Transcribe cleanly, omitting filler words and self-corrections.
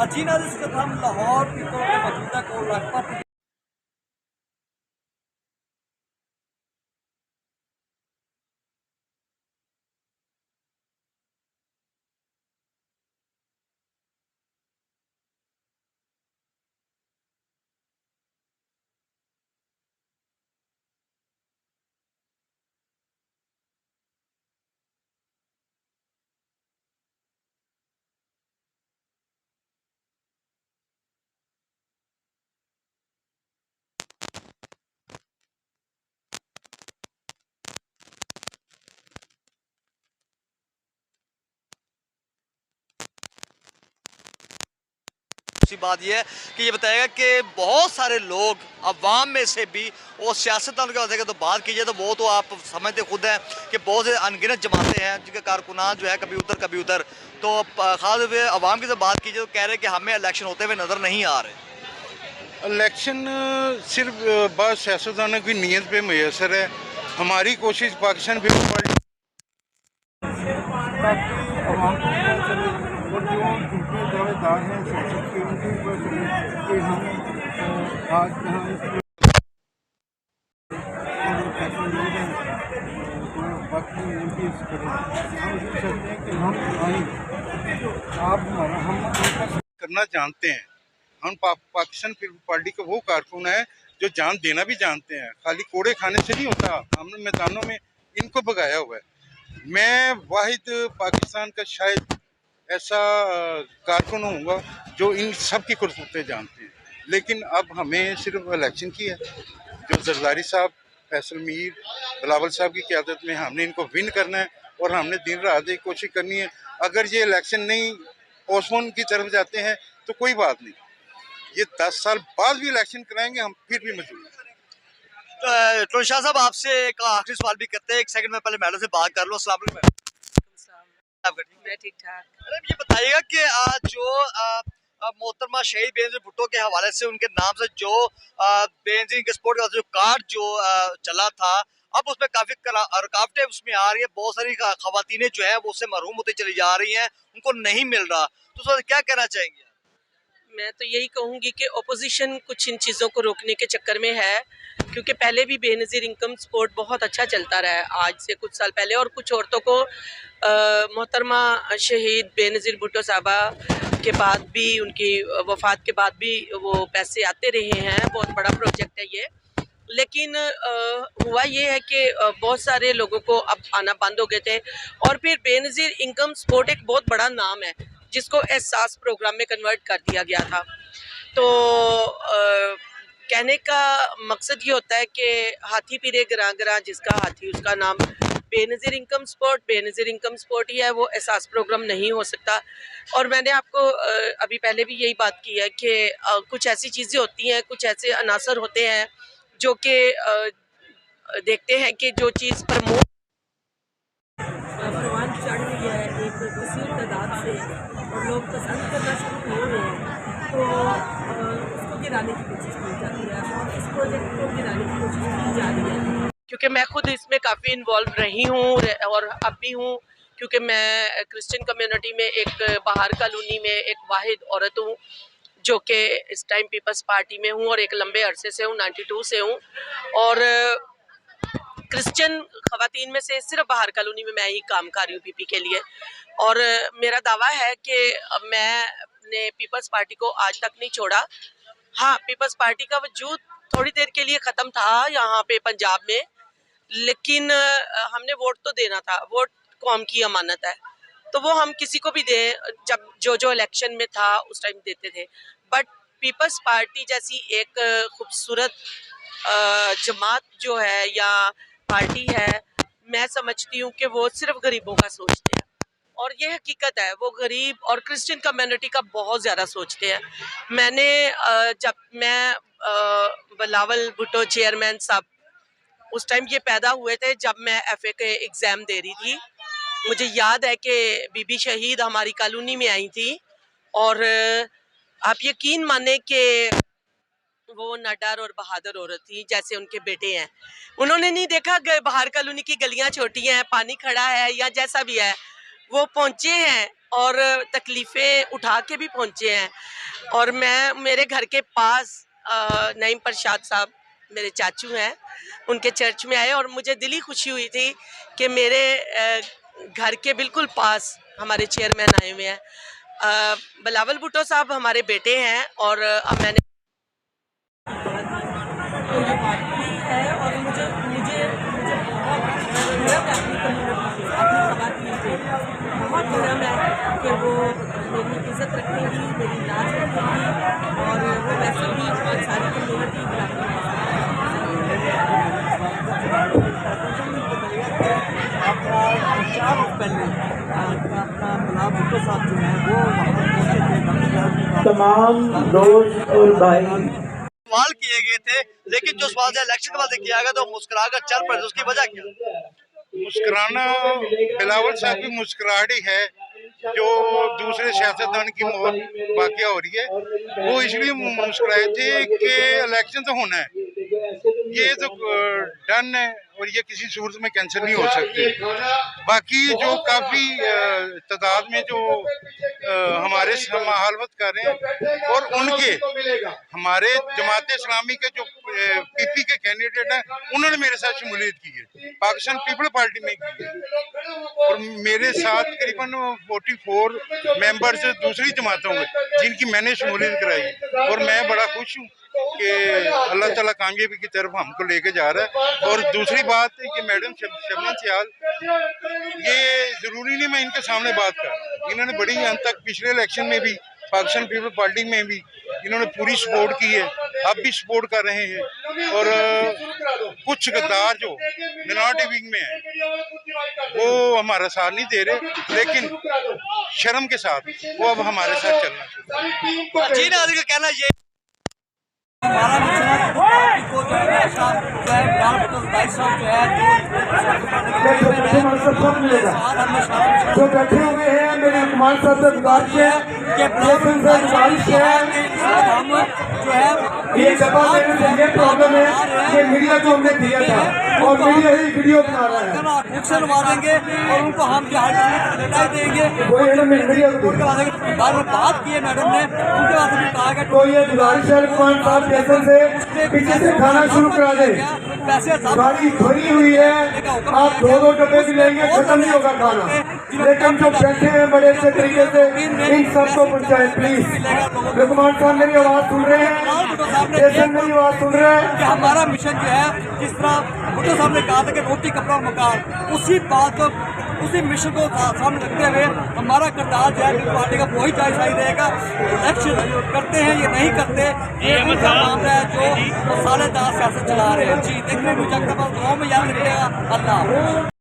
जी नाज़रीन, इस वक्त हम लाहौर पीपल के मौजूदा को लखपत दूसरी बात यह है कि ये बताएगा कि बहुत सारे लोग अवाम में से भी और सियासतदान के वजह तो बात कीजिए तो वो तो आप समझते खुद हैं कि बहुत से अनगिनत जमाते हैं जिनके कारकुनान जो है कभी उधर तो खास अवाम की जब बात कीजिए तो कह रहे हैं कि हमें इलेक्शन होते हुए नज़र नहीं आ रहे। इलेक्शन सिर्फ बाद सियासतदानों की नीयत पे मुयसर है। हमारी कोशिश पाकिस्तान पीपल्स पार्टी आवाम को पता चले और जो झूठे दावेदार हैं सियासत के उनके ऊपर कि हम आज यहाँ इस फैसले ले रहे हैं तो बाकी उनकी करें। हम ये चाहते हैं कि हम आए, आप हमारा हम उनका करना जानते हैं। हम पाकिस्तान पीपल्स पार्टी का वो कारकुन है जो जान देना भी जानते हैं। खाली कोड़े खाने से नहीं होता, हमने मैदानों में इनको भगाया हुआ है। मैं वाहिद पाकिस्तान का शायद ऐसा कारकुन होऊंगा जो इन सब की करतूतें जानते हैं। लेकिन अब हमें सिर्फ इलेक्शन की है, जो जरदारी साहब, फैसल मीर, बिलावल साहब की क़यादत में हमने इनको विन करना है और हमने दिन रात एक कोशिश करनी है। अगर ये इलेक्शन नहीं पोस्टपोन की तरफ जाते हैं तो कोई बात नहीं, ये 10 साल बाद भी इलेक्शन कराएंगे, हम फिर भी मौजूद हैं। तो शाह साहब आपसे एक आखिरी सवाल भी करते हैं, एक सेकंड में पहले मैडम से बात कर लो। अस्सलाम वालेकुम मैडम। मैं ठीक ठाक। मैडम ये बताइएगा कि आज जो मोहतरमा शहीद बेनजीर भुट्टो के हवाले से उनके नाम से जो बेनजीर एक्सपोर्ट का जो कार्ड जो चला था, अब उसमें काफी रुकावटें उसमें आ रही है। बहुत सारी खवातीनें जो है वो उससे महरूम होती चली जा रही हैं, उनको नहीं मिल रहा। तो सर क्या कहना चाहेंगे? मैं तो यही कहूँगी कि ओपोजिशन कुछ इन चीज़ों को रोकने के चक्कर में है, क्योंकि पहले भी बेनज़ीर इनकम सपोर्ट बहुत अच्छा चलता रहा है आज से कुछ साल पहले, और कुछ औरतों को मोहतरमा शहीद बेनज़ीर भुट्टो साहबा के बाद भी, उनकी वफ़ात के बाद भी वो पैसे आते रहे हैं। बहुत बड़ा प्रोजेक्ट है ये। लेकिन हुआ ये है कि बहुत सारे लोगों को अब आना बंद हो गए थे, और फिर बेनज़ीर इनकम सपोर्ट एक बहुत बड़ा नाम है जिसको एहसास प्रोग्राम में कन्वर्ट कर दिया गया था। तो कहने का मकसद ये होता है कि हाथी पीरे गरां गरां, जिसका हाथी उसका नाम। बेनज़ीर इनकम सपोर्ट ही है, वो एहसास प्रोग्राम नहीं हो सकता। और मैंने आपको अभी पहले भी यही बात की है कि कुछ ऐसी चीज़ें होती हैं, कुछ ऐसे अनासर होते हैं जो कि देखते हैं कि जो चीज़ प्रमोट परवान चढ़ रही है एक कसीर तादाद से और लोग पसंद करना शुरू हो रहे हैं, तो उसको गिराने की कोशिश की जाती है और इस प्रोजेक्ट को गिराने की कोशिश की जा रही है। क्योंकि मैं खुद इसमें काफ़ी इन्वॉल्व रही हूँ और अब भी हूँ, क्योंकि मैं क्रिश्चियन कम्युनिटी में एक बाहर कॉलोनी में एक वाहिद औरत हूँ जो कि इस टाइम पीपल्स पार्टी में हूँ और एक लंबे अरसे से हूँ, 92 से हूँ। और क्रिश्चियन खवातीन में से सिर्फ बाहर कॉलोनी में मैं ही काम कर रही हूँ पीपी के लिए। और मेरा दावा है कि मैंने पीपल्स पार्टी को आज तक नहीं छोड़ा। हाँ, पीपल्स पार्टी का वजूद थोड़ी देर के लिए ख़त्म था यहाँ पे पंजाब में, लेकिन हमने वोट तो देना था। वोट कौम की अमानत है, तो वो हम किसी को भी दें, जब जो इलेक्शन में था उस टाइम देते थे। बट पीपल्स पार्टी जैसी एक खूबसूरत जमात जो है या पार्टी है, मैं समझती हूँ कि वो सिर्फ गरीबों का सोचते हैं, और ये हकीकत है। वो गरीब और क्रिश्चियन कम्युनिटी का बहुत ज़्यादा सोचते हैं। मैंने जब मैं बिलावल भुट्टो चेयरमैन साहब उस टाइम ये पैदा हुए थे जब मैं एफए के एग्ज़ाम दे रही थी। मुझे याद है कि बीबी शहीद हमारी कॉलोनी में आई थी, और आप यकीन माने कि वो नडर और बहादुर औरत थी जैसे उनके बेटे हैं। उन्होंने नहीं देखा बाहर कॉलोनी की गलियां छोटी हैं, पानी खड़ा है या जैसा भी है, वो पहुंचे हैं और तकलीफ़ें उठा के भी पहुँचे हैं। और मेरे घर के पास नईम प्रसाद साहब मेरे चाचू हैं, उनके चर्च में आए और मुझे दिली खुशी हुई थी कि मेरे घर के बिल्कुल पास हमारे चेयरमैन आए हुए हैं। बिलावल भुट्टो साहब हमारे बेटे हैं और अब मैंने तो ये पार्टी है और मुझे मुझे मुझे बहुत गर्व है अपनी कम्युनिटी पे, अपनी ख़वातीन पे बहुत गर्व है कि वो मेरी इज़्ज़त रखेंगी, मेरी लाज रखेंगी और वो वैसे भी सारी कम्युनिटी तमाम दोस्त और भाई सवाल किए गए थे, लेकिन जो सवाल इलेक्शन के बाद किया गया तो मुस्कुरा कर चल पड़े, उसकी वजह क्या? मुस्कुराना बिलावल साहब की मुस्कुराहट ही है जो दूसरे सियासतदान की मौत वाक़या हो रही है। वो इसलिए मुस्कुराए थे कि इलेक्शन तो होना है, ये तो डन है और ये किसी सूरत में कैंसिल नहीं हो सकते। बाकी जो काफ़ी तादाद में जो हमारे मुखालफत कर रहे हैं और उनके हमारे जमात इस्लामी के जो पीपी के कैंडिडेट हैं उन्होंने मेरे साथ शमूलियत की है, पाकिस्तान पीपल पार्टी में की है और मेरे साथ तकरीबन 44 मेंबर्स दूसरी जमातों में जिनकी मैंने शमूलियत कराई और मैं बड़ा खुश हूँ कि अल्लाह ताला कामयाबी की तरफ हमको लेके जा रहा है। और दूसरी बात है कि मैडम शबनम सियाल, ये ज़रूरी नहीं मैं इनके सामने बात कर, इन्होंने बड़ी हद तक पिछले इलेक्शन में भी पाकिस्तान पीपल पार्टी में भी इन्होंने पूरी सपोर्ट की है, अब भी सपोर्ट कर रहे हैं। और कुछ गद्दार जो मिनॉरिटी विंग में है वो हमारा साथ नहीं दे रहे, लेकिन शर्म के साथ वो अब हमारे साथ चलना चाहिए। जी नाज़रीन का कहना ये हमारा मिशन है पार्टी को जो है हमेशा जो है बिलावल भुट्टो भाई साहब जो है जो बैठे हुए हैं मेरे कुमार साहब से गुजारिश है कि गुजारिश है हम जो है ये जवाब देने से ये प्रॉब्लम है कि मीडिया को हमने दिया था और मीडिया ही वीडियो बना रहा है, खुद से लगा देंगे और उनको हम जो है देंगे। वो ये मीडिया को उनके बाद बात की है मैडम ने, उनके बाद भी कहा कि तो ये गुजारिश है कुमार साहब जैसे से पीछे से खाना शुरू करा दे, पैसे गाड़ी भरी हुई है, आप 2-2 डब्बे भी लेंगे खत्म नहीं होगा खाना, लेकिन जो बैठे हैं बड़े अच्छे तरीके से इन सबको पहुँचाए प्लीज। लुकमान साहब मेरी आवाज़ सुन रहे हैं, जैसे मेरी आवाज़ सुन रहे हैं कि हमारा मिशन जो है जिस तरह भुट्टो साहब ने कहा था कि रोटी कपड़ा मकान, उसी बात को उसी मिशन को सामने रखते हुए हमारा किरदार जो है पार्टी का वही जायज़ा रहेगा। इलेक्शन करते हैं ये नहीं करते, ये उनका मामला है जो सालेदार सियासत चला रहे हैं। जी देखने में जगदम्बा गाँव में याद रखिएगा। अल्लाह।